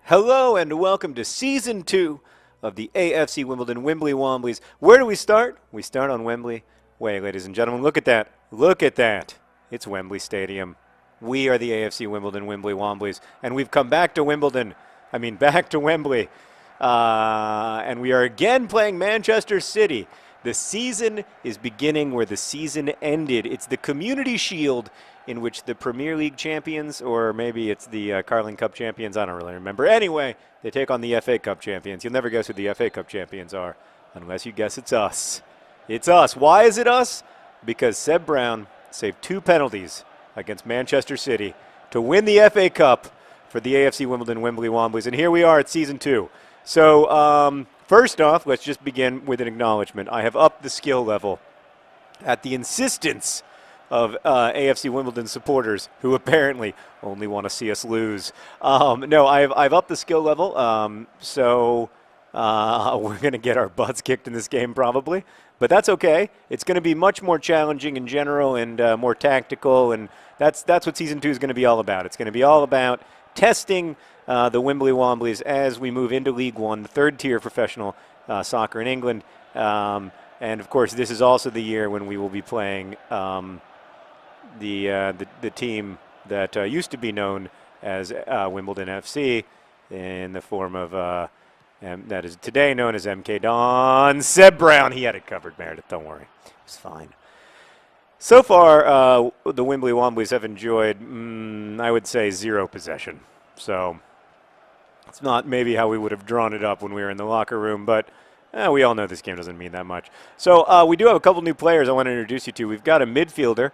Hello and welcome to Season 2 of the AFC Wimbledon Wimbly Womblys. Where do we start? We start on Wembley Way, ladies and gentlemen. Look at that. Look at that. It's Wembley Stadium. We are the AFC Wimbledon Wimbly Womblys, and we've come back to Wimbledon. Back to Wembley. And we are again playing Manchester City. The season is beginning where the season ended. It's the Community Shield, in which the Premier League champions, or maybe it's the Carling Cup champions, I don't really remember. Anyway, they take on the FA Cup champions. You'll never guess who the FA Cup champions are, unless you guess it's us. It's us. Why is it us? Because Seb Brown saved 2 penalties against Manchester City to win the FA Cup for the AFC Wimbledon Wimbly Womblys. And here we are at Season 2. So, first off, let's just begin with an acknowledgement. I have upped the skill level at the insistence of AFC Wimbledon supporters who apparently only want to see us lose. No, I've upped the skill level, so we're going to get our butts kicked in this game probably. But that's okay. It's going to be much more challenging in general and more tactical, and that's what Season 2 is going to be all about. It's going to be all about testing the Wimbly Womblys as we move into League One, the third tier of professional soccer in England. And, of course, this is also the year when we will be playing the team that used to be known as Wimbledon FC in the form of that is today known as MK Don. Seb Brown, he had it covered, Meredith, don't worry. It's fine. So far, the Wimbly Womblys have enjoyed, I would say, 0 possession. So it's not maybe how we would have drawn it up when we were in the locker room, but we all know this game doesn't mean that much. So we do have a couple new players I want to introduce you to. We've got a midfielder.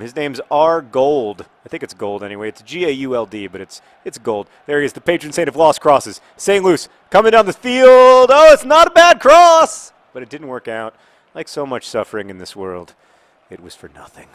His name's R. Gold. I think it's Gold anyway. It's G-A-U-L-D, but it's Gold. There he is, the patron saint of lost crosses. St. Louis coming down the field. Oh, it's not a bad cross! But it didn't work out. Like so much suffering in this world, it was for nothing.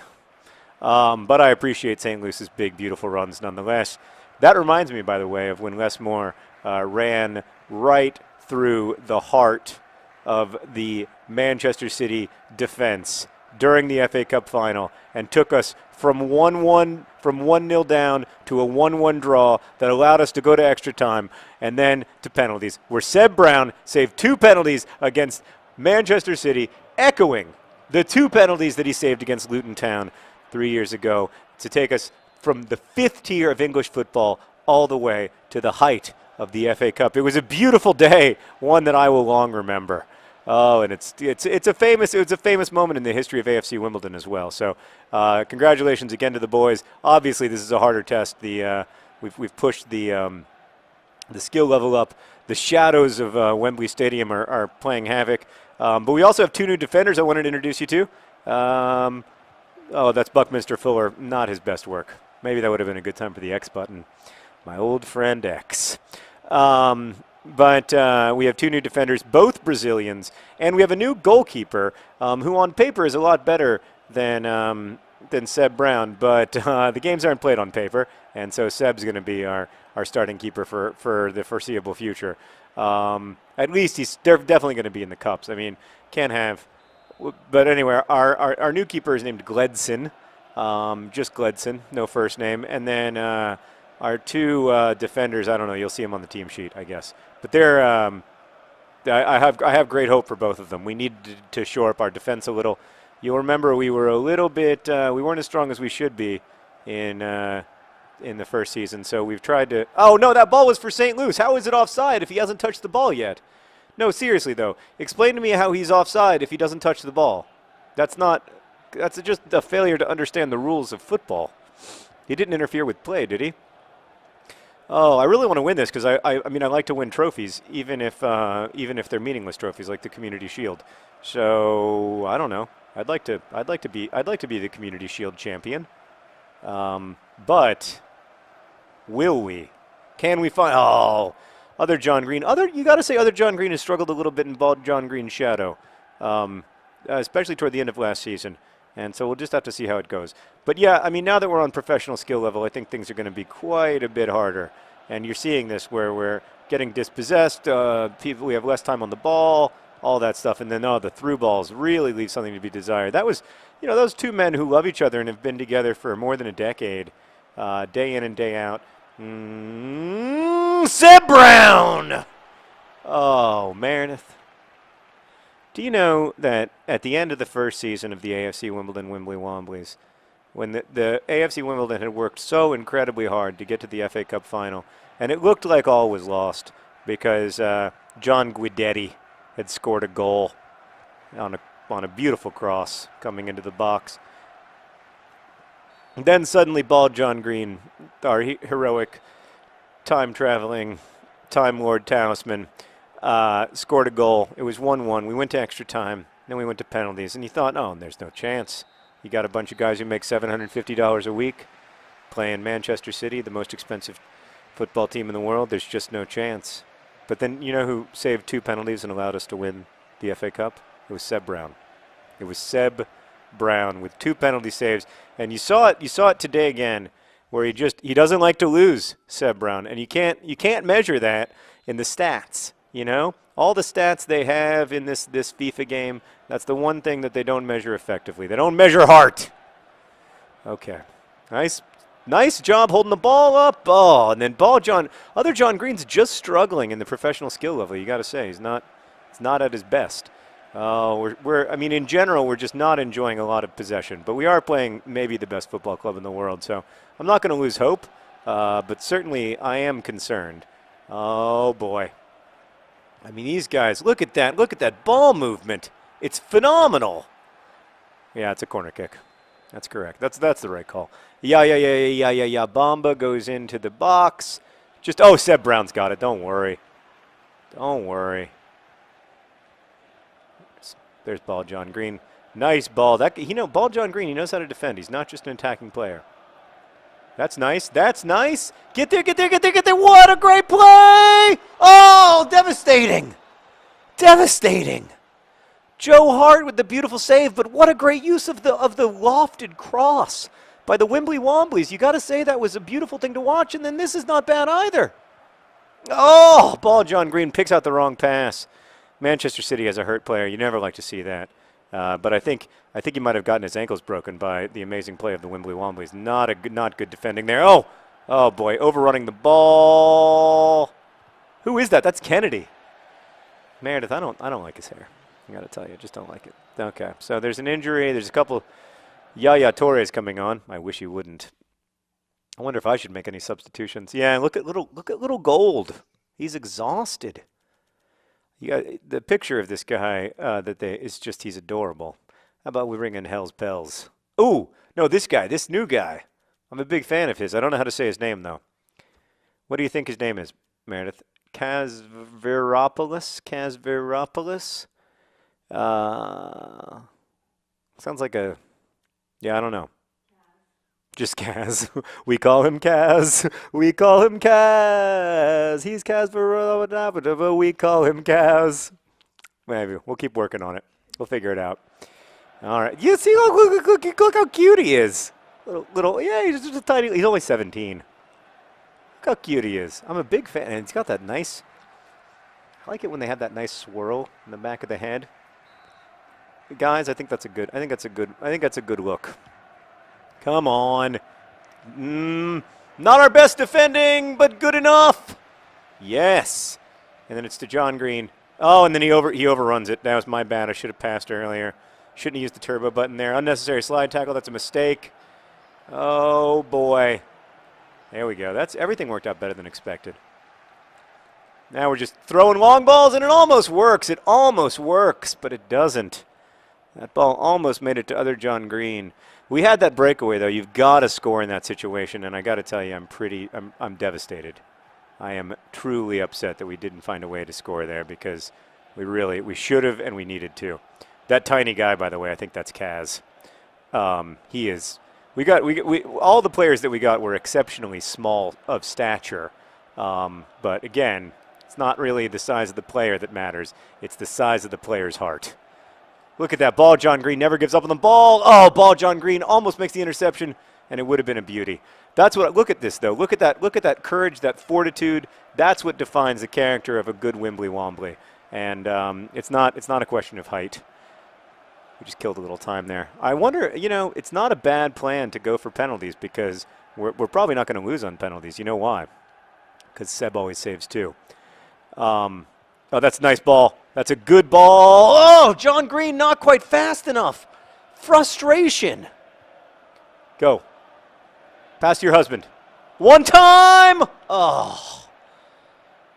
But I appreciate St. Louis's big, beautiful runs nonetheless. That reminds me, by the way, of when Les Moore ran right through the heart of the Manchester City defense during the FA Cup final and took us from 1-0 down to a 1-1 draw that allowed us to go to extra time and then to penalties, where Seb Brown saved 2 penalties against Manchester City, echoing the 2 penalties that he saved against Luton Town 3 years ago to take us from the 5th tier of English football all the way to the height of the FA Cup. It was a beautiful day, one that I will long remember. Oh, and it's a famous moment in the history of AFC Wimbledon as well. So, congratulations again to the boys. Obviously, this is a harder test. We've pushed the skill level up. The shadows of Wembley Stadium are playing havoc. But we also have 2 new defenders I wanted to introduce you to. Oh, that's Buckminster Fuller. Not his best work. Maybe that would have been a good time for the X button. My old friend X. But we have 2 new defenders, both Brazilians, and we have a new goalkeeper who on paper is a lot better than Seb Brown, but the games aren't played on paper, and so Seb's going to be our starting keeper for the foreseeable future. At least they're definitely going to be in the cups. I mean, can't have. But anyway, our new keeper is named Gledson, just Gledson, no first name, and then our 2 defenders, I don't know, you'll see them on the team sheet, I guess. But they're, I have great hope for both of them. We need to shore up our defense a little. You'll remember we were a little bit, we weren't as strong as we should be in the first season. So we've tried to. Oh no, that ball was for St. Louis. How is it offside if he hasn't touched the ball yet? No, seriously though, explain to me how he's offside if he doesn't touch the ball. That's just a failure to understand the rules of football. He didn't interfere with play, did he? Oh, I really want to win this because I mean I like to win trophies even if they're meaningless trophies like the Community Shield. So I don't know. I'd like to be the Community Shield champion. But will we? Can we find? Oh, other John Green. You got to say other John Green has struggled a little bit in bald John Green's shadow, especially toward the end of last season. And so we'll just have to see how it goes. But yeah, I mean, now that we're on professional skill level, I think things are going to be quite a bit harder. And you're seeing this where we're getting dispossessed. We have less time on the ball, all that stuff. And then, the through balls really leave something to be desired. That was, those 2 men who love each other and have been together for more than a decade, day in and day out. Seb Brown! Oh, Meredith. Do you know that at the end of the first season of the AFC Wimbledon Wimbly Womblys, when the AFC Wimbledon had worked so incredibly hard to get to the FA Cup final, and it looked like all was lost because John Guidetti had scored a goal on a beautiful cross coming into the box. And then suddenly Bald John Green, our heroic time-traveling Time Lord talisman, scored a goal. It was 1-1. We went to extra time. Then we went to penalties. And you thought, oh, there's no chance. You got a bunch of guys who make $750 a week playing Manchester City, the most expensive football team in the world. There's just no chance. But then you know who saved 2 penalties and allowed us to win the FA Cup? It was Seb Brown. It was Seb Brown with 2 penalty saves. And you saw it today again, where he doesn't like to lose, Seb Brown. And you can't measure that in the stats, you know? All the stats they have in this FIFA game, that's the one thing that they don't measure effectively. They don't measure heart. Okay. Nice job holding the ball up. Oh, and then other John Green's just struggling in the professional skill level, you got to say. He's not at his best. I mean, in general, we're just not enjoying a lot of possession. But we are playing maybe the best football club in the world. So I'm not going to lose hope, but certainly I am concerned. Oh, boy. I mean, these guys, look at that. Look at that ball movement. It's phenomenal. Yeah, it's a corner kick. That's correct. That's the right call. Yeah. Bamba goes into the box. Seb Brown's got it. Don't worry. Don't worry. There's Ball John Green. Nice ball. Ball John Green, he knows how to defend. He's not just an attacking player. That's nice. That's nice. Get there. What a great play! Oh, devastating. Devastating. Joe Hart with the beautiful save, but what a great use of the lofted cross by the Wimbly Womblys. You got to say that was a beautiful thing to watch, and then this is not bad either. Oh, Ball John Green picks out the wrong pass. Manchester City has a hurt player. You never like to see that. But I think he might have gotten his ankles broken by the amazing play of the Wimbly Womblys. Not good defending there. Oh boy, overrunning the ball. Who is that? That's Kennedy. Meredith, I don't like his hair. I got to tell you, I just don't like it. Okay, so there's an injury. There's a couple. Yaya Torres coming on. I wish he wouldn't. I wonder if I should make any substitutions. Yeah, look at little Gold. He's exhausted. You got the picture of this guy he's adorable. How about we ring in Hell's Bells? Oh, no, this new guy. I'm a big fan of his. I don't know how to say his name, though. What do you think his name is, Meredith? Kazveropoulos? Sounds like I don't know. Just Kaz. We call him Kaz. He's Kaz Veronica. We call him Kaz. Maybe. We'll keep working on it. We'll figure it out. All right. You see, look how cute he is. Yeah, he's just a tiny. He's only 17. Look how cute he is. I'm a big fan. And he's got that nice. I like it when they have that nice swirl in the back of the head. Guys, I think that's a good look. Come on. Not our best defending, but good enough. Yes. And then it's to John Green. Oh, and then he overruns it. That was my bad. I should have passed earlier. Shouldn't have used the turbo button there. Unnecessary slide tackle. That's a mistake. Oh, boy. There we go. Everything worked out better than expected. Now we're just throwing long balls, and it almost works. It almost works, but it doesn't. That ball almost made it to other John Green. We had that breakaway, though. You've got to score in that situation, and I got to tell you, I'm devastated. I am truly upset that we didn't find a way to score there because we should have and we needed to. That tiny guy, by the way, I think that's Kaz. He is. All the players that we got were exceptionally small of stature, but again, it's not really the size of the player that matters. It's the size of the player's heart. Look at that. Ball John Green never gives up on the ball. Oh, Ball John Green almost makes the interception, and it would have been a beauty. Look at this, though. Look at that courage, that fortitude. That's what defines the character of a good Wimbly Wombly. And it's not a question of height. We just killed a little time there. I wonder, it's not a bad plan to go for penalties because we're probably not going to lose on penalties. You know why? because Seb always saves too. Oh, that's a nice ball. That's a good ball. Oh, John Green not quite fast enough. Frustration. Go. Pass to your husband. One time. Oh.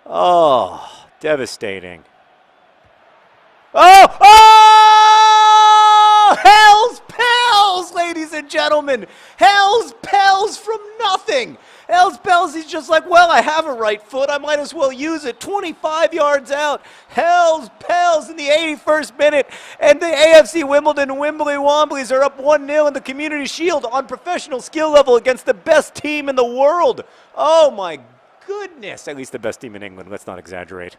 Oh, devastating. Oh, oh! Hell's Pels, ladies and gentlemen. Hell's Pels from nothing. Hell's Pels, he's just like, well, I have a right foot. I might as well use it. 25 yards out. Hell's Pels in the 81st minute. And the AFC Wimbledon Wimbly Womblys are up 1-0 in the Community Shield on professional skill level against the best team in the world. Oh, my goodness. At least the best team in England. Let's not exaggerate.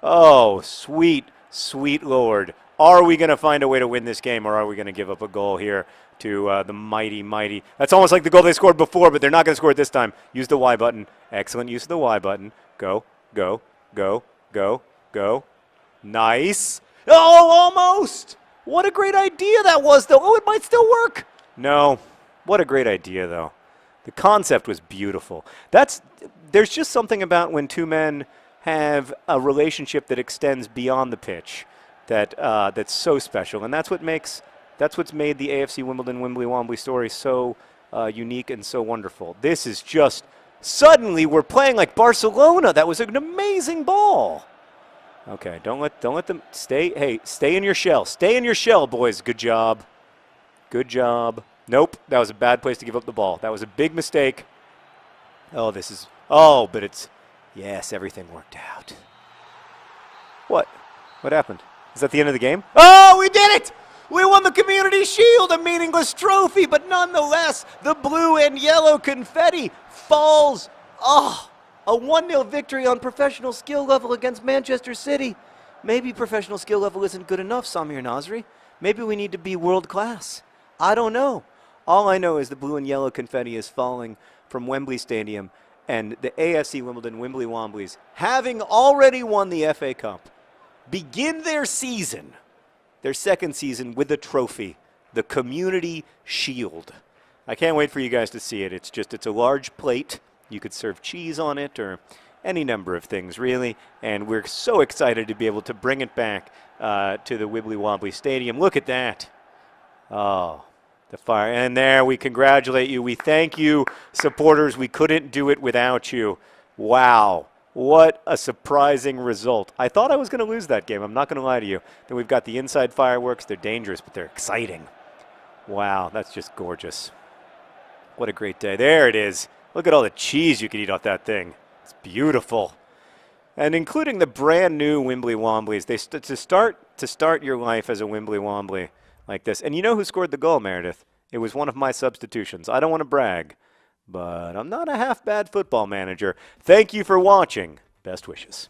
Oh, sweet, sweet Lord. Are we going to find a way to win this game, or are we going to give up a goal here to the mighty? That's almost like the goal they scored before, but they're not going to score it this time. Use the Y button. Excellent use of the Y button. Go, go, go, go, go. Nice. Oh, almost. What a great idea that was, though. Oh, it might still work. No. What a great idea, though. The concept was beautiful. There's just something about when two men have a relationship that extends beyond the pitch that's so special, and that's what's made the AFC Wimbledon Wimbly Wombly story so unique and so wonderful. This is just suddenly we're playing like Barcelona. That was an amazing ball. Okay, don't let them stay. Hey, stay in your shell. Stay in your shell, boys. Good job. Good job. Nope, that was a bad place to give up the ball. That was a big mistake. But it's yes, everything worked out. What happened? Is that the end of the game? Oh, we did it! We won the Community Shield, a meaningless trophy, but nonetheless, the blue and yellow confetti falls. Oh, a 1-0 victory on professional skill level against Manchester City. Maybe professional skill level isn't good enough, Samir Nasri. Maybe we need to be world class. I don't know. All I know is the blue and yellow confetti is falling from Wembley Stadium, and the AFC Wimbledon Wimbly Womblys, having already won the FA Cup, begin their second season with a trophy, the Community Shield. I can't wait for you guys to see it. It's a large plate. You could serve cheese on it or any number of things, really. And we're so excited to be able to bring it back to the Wimbly Wombly Stadium. Look at that. Oh, the fire. And there, we congratulate you. We thank you, supporters. We couldn't do it without you. Wow. What a surprising result. I thought I was going to lose that game. I'm not going to lie to you. Then we've got the inside fireworks. They're dangerous, but they're exciting. Wow, that's just gorgeous. What a great day. There it is. Look at all the cheese you can eat off that thing. It's beautiful. And including the brand new Wimbly Womblys. To start your life as a Wimbly Wombly like this. And you know who scored the goal, Meredith? It was one of my substitutions. I don't want to brag, but I'm not a half-bad football manager. Thank you for watching. Best wishes.